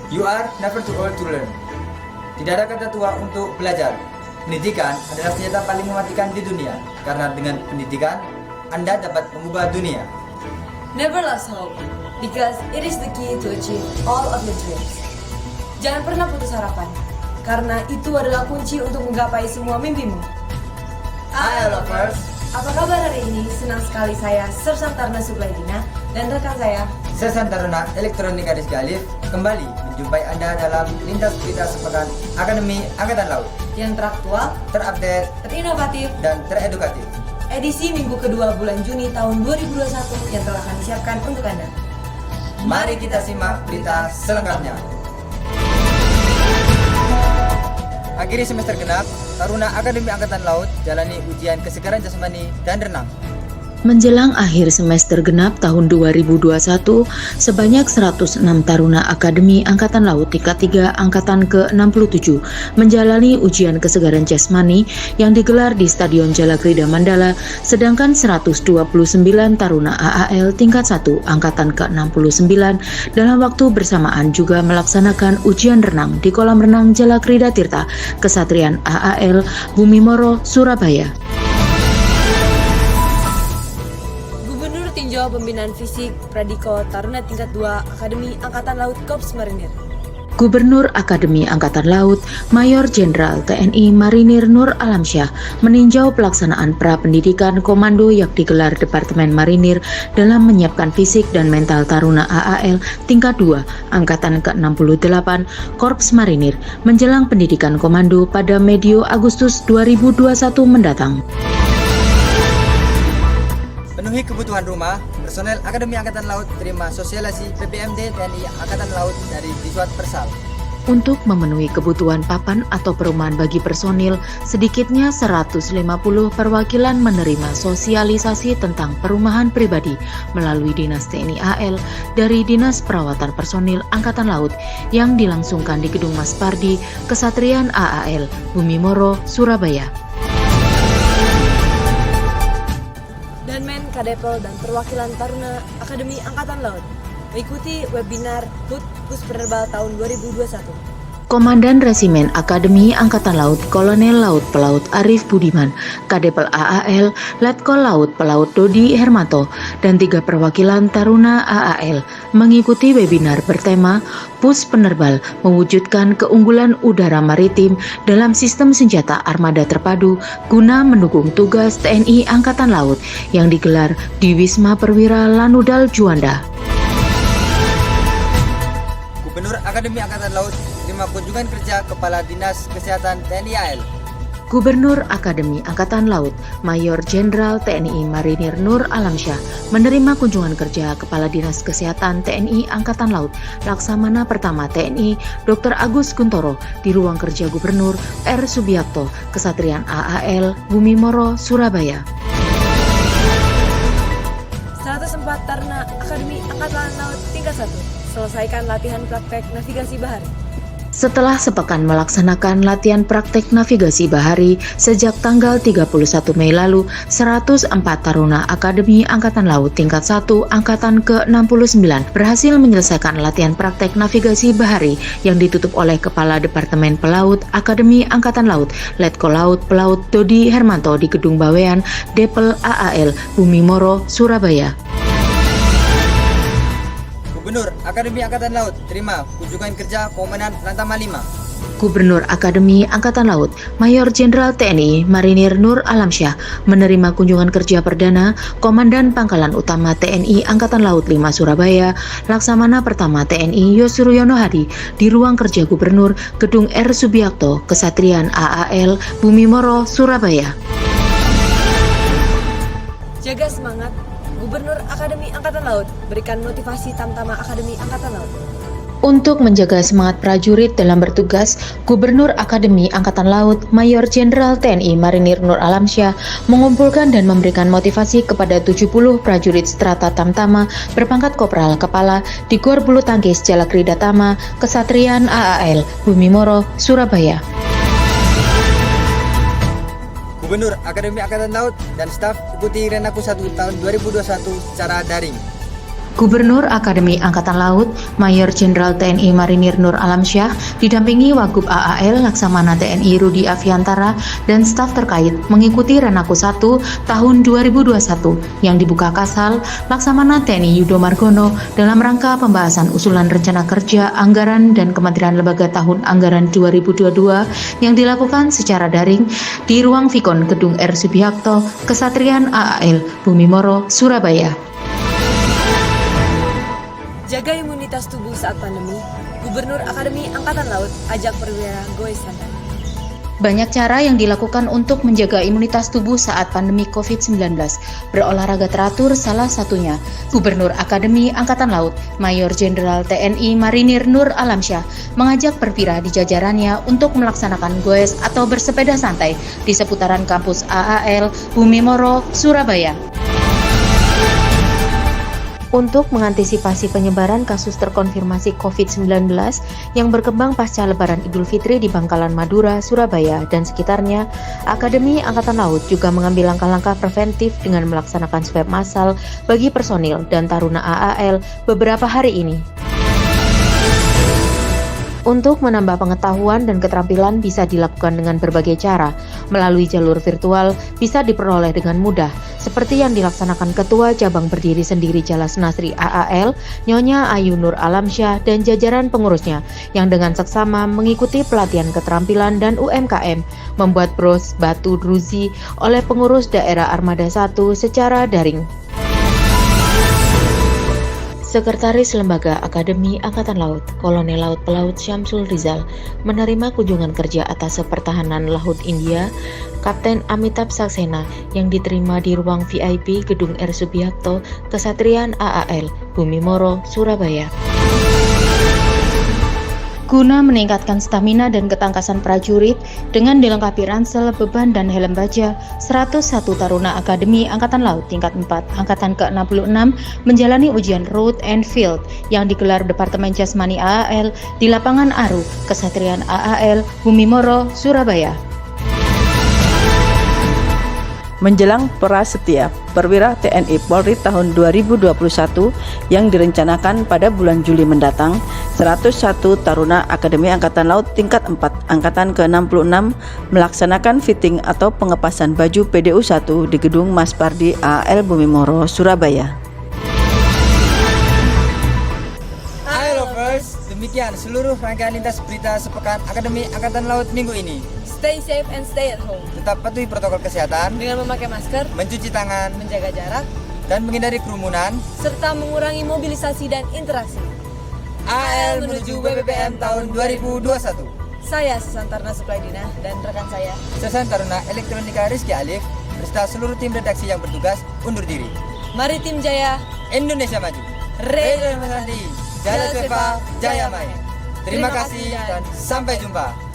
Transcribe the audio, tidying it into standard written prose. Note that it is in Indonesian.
You are never too old to learn. Tidak ada kata tua untuk belajar. Pendidikan adalah senjata paling mematikan di dunia, karena dengan pendidikan, Anda dapat mengubah dunia. Never lose hope, because it is the key to achieve all of your dreams. Jangan pernah putus harapan, karena itu adalah kunci untuk menggapai semua mimpimu. Hai lovers, Apa kabar hari ini? Senang sekali saya, Sersan Taruna Suplaidina, dan rekan saya, Sersan Taruna Elektronika Rizky Alif, kembali menjumpai Anda dalam lintas berita sepekan Akademi Angkatan Laut, yang teraktual, terupdate, terinovatif, dan teredukatif. edisi minggu kedua bulan Juni tahun 2021 yang telah kami siapkan untuk Anda. Mari kita simak berita selengkapnya. Akhiri semester genap, Taruna Akademi Angkatan Laut jalani ujian kesegaran jasmani dan renang. Menjelang akhir semester genap tahun 2021, sebanyak 106 Taruna Akademi Angkatan Laut tingkat 3 Angkatan ke-67 menjalani ujian kesegaran jasmani yang digelar di Stadion Jalakrida Mandala, sedangkan 129 Taruna AAL tingkat 1 Angkatan ke-69 dalam waktu bersamaan juga melaksanakan ujian renang di kolam renang Jalakrida Tirta, Kesatrian AAL, Bumi Moro, Surabaya. Tinjau Pembinaan Fisik Pradiko Taruna Tingkat 2 Akademi Angkatan Laut Korps Marinir. Gubernur Akademi Angkatan Laut, Mayor Jenderal TNI Marinir Nur Alamsyah meninjau pelaksanaan pra-pendidikan komando yang digelar Departemen Marinir dalam menyiapkan fisik dan mental Taruna AAL tingkat 2 Angkatan ke-68 Korps Marinir menjelang pendidikan komando pada medio Agustus 2021 mendatang. Penuhi kebutuhan rumah, personel Akademi Angkatan Laut terima sosialisasi PPMD TNI Angkatan Laut dari Diswat Persal. Untuk memenuhi kebutuhan papan atau perumahan bagi personil, sedikitnya 150 perwakilan menerima sosialisasi tentang perumahan pribadi melalui Dinas TNI AL dari Dinas Perawatan Personil Angkatan Laut yang dilangsungkan di Gedung Mas Pardi, Kesatrian AAL, Bumi Moro, Surabaya. Danmen, Kadepel, dan perwakilan Taruna Akademi Angkatan Laut mengikuti webinar HUT Puspenerbal tahun 2021. Komandan Resimen Akademi Angkatan Laut Kolonel Laut Pelaut Arif Budiman, Kadepel AAL, Letkol Laut Pelaut Dodi Hermanto, dan 3 perwakilan Taruna AAL mengikuti webinar bertema Pus Penerbal mewujudkan keunggulan udara maritim dalam sistem senjata armada terpadu guna mendukung tugas TNI Angkatan Laut yang digelar di Wisma Perwira Lanudal Juanda. Gubernur Akademi Angkatan Laut terima kunjungan kerja Kepala Dinas Kesehatan TNI AL. Gubernur Akademi Angkatan Laut, Mayor Jenderal TNI Marinir Nur Alamsyah menerima kunjungan kerja Kepala Dinas Kesehatan TNI Angkatan Laut, Laksamana Pertama TNI Dr. Agus Kuntoro di ruang kerja Gubernur R. Subiakto, Kesatrian AAL, Bumi Moro, Surabaya. 104 Taruna Akademi Angkatan Laut Tingkat 1 selesaikan latihan praktek navigasi bahari. Setelah sepekan melaksanakan latihan praktek navigasi bahari sejak tanggal 31 Mei lalu, 104 Taruna Akademi Angkatan Laut tingkat 1 Angkatan ke-69 berhasil menyelesaikan latihan praktek navigasi bahari yang ditutup oleh Kepala Departemen Pelaut Akademi Angkatan Laut, Letkol Laut Pelaut Dodi Hermanto di Gedung Bawean, Depel AAL, Bumi Moro, Surabaya. Gubernur Akademi Angkatan Laut terima kunjungan kerja Komandan Lantamal 5. Gubernur Akademi Angkatan Laut, Mayor Jenderal TNI Marinir Nur Alamsyah menerima kunjungan kerja perdana Komandan Pangkalan Utama TNI Angkatan Laut 5 Surabaya, Laksamana Pertama TNI Yosuryono Hadi di ruang kerja Gubernur Gedung R. Subiakto, Kesatrian AAL, Bumi Moro, Surabaya. Jaga semangat, Gubernur Akademi Angkatan Laut berikan motivasi Tamtama Akademi Angkatan Laut. Untuk menjaga semangat prajurit dalam bertugas, Gubernur Akademi Angkatan Laut, Mayor Jenderal TNI Marinir Nur Alamsyah mengumpulkan dan memberikan motivasi kepada 70 prajurit strata Tamtama berpangkat Kopral Kepala di Gor Bulu Tangkis Jalakrida Tama, Kesatrian AAL, Bumi Moro, Surabaya. Gubernur Akademi Angkatan Laut dan staf ikuti Renaku 1 tahun 2021 secara daring. Gubernur Akademi Angkatan Laut, Mayor Jenderal TNI Marinir Nur Alamsyah, didampingi Wagub AAL Laksamana TNI Rudi Aviantara dan staf terkait mengikuti Renaku 1 tahun 2021 yang dibuka Kasal Laksamana TNI Yudo Margono dalam rangka pembahasan usulan rencana kerja, anggaran, dan Kementerian Lembaga tahun anggaran 2022 yang dilakukan secara daring di ruang Vikon Gedung R. Subiakto, Kesatrian AAL, Bumi Moro, Surabaya. Jaga imunitas tubuh saat pandemi, Gubernur Akademi Angkatan Laut ajak perwira goes santai. Banyak cara yang dilakukan untuk menjaga imunitas tubuh saat pandemi COVID-19. Berolahraga teratur salah satunya. Gubernur Akademi Angkatan Laut, Mayor Jenderal TNI Marinir Nur Alamsyah, mengajak perwira di jajarannya untuk melaksanakan goes atau bersepeda santai di seputaran kampus AAL Bumi Moro, Surabaya. Untuk mengantisipasi penyebaran kasus terkonfirmasi COVID-19 yang berkembang pasca Lebaran Idul Fitri di Bangkalan Madura, Surabaya, dan sekitarnya, Akademi Angkatan Laut juga mengambil langkah-langkah preventif dengan melaksanakan swab massal bagi personil dan taruna AAL beberapa hari ini. Untuk menambah pengetahuan dan keterampilan bisa dilakukan dengan berbagai cara. Melalui jalur virtual bisa diperoleh dengan mudah, seperti yang dilaksanakan Ketua Cabang Berdiri Sendiri Jalas Nasri AAL, Nyonya Ayu Nur Alamsyah dan jajaran pengurusnya, yang dengan seksama mengikuti pelatihan keterampilan dan UMKM, membuat bros batu druzi oleh pengurus daerah Armada 1 secara daring. Sekretaris Lembaga Akademi Angkatan Laut, Kolonel Laut Pelaut Syamsul Rizal, menerima kunjungan kerja atas Pertahanan Laut India, Kapten Amitabh Saxena, yang diterima di ruang VIP Gedung R. Subiakto, Kesatrian AAL, Bumi Moro, Surabaya. Guna meningkatkan stamina dan ketangkasan prajurit dengan dilengkapi ransel, beban, dan helm baja, 101 taruna Akademi Angkatan Laut tingkat 4 Angkatan ke-66 menjalani ujian Road and Field yang digelar Departemen Jasmani AAL di Lapangan Aru, Kesatrian AAL, Bumi Moro, Surabaya. Menjelang Prasetya Perwira TNI Polri tahun 2021 yang direncanakan pada bulan Juli mendatang, 101 taruna Akademi Angkatan Laut tingkat 4 Angkatan ke-66 melaksanakan fitting atau pengepasan baju PDU 1 di Gedung Mas Pardi AAL Bumi Moro, Surabaya. Hai lovers, demikian seluruh rangkaian lintas berita sepekan Akademi Angkatan Laut minggu ini. Stay safe and stay at home. Tetap patuhi protokol kesehatan Dengan memakai masker, mencuci tangan, menjaga jarak, dan menghindari kerumunan. serta mengurangi mobilisasi dan interaksi. AL menuju BPPM tahun 2021. Saya Susantarna Suplaidina dan rekan saya. Sesan Taruna Elektronika Rizky Alif beserta seluruh tim redaksi yang bertugas undur diri. Mari tim Jaya, Indonesia maju. Rey Rey Jaya Jaya Maya. Terima kasih dan sampai jumpa.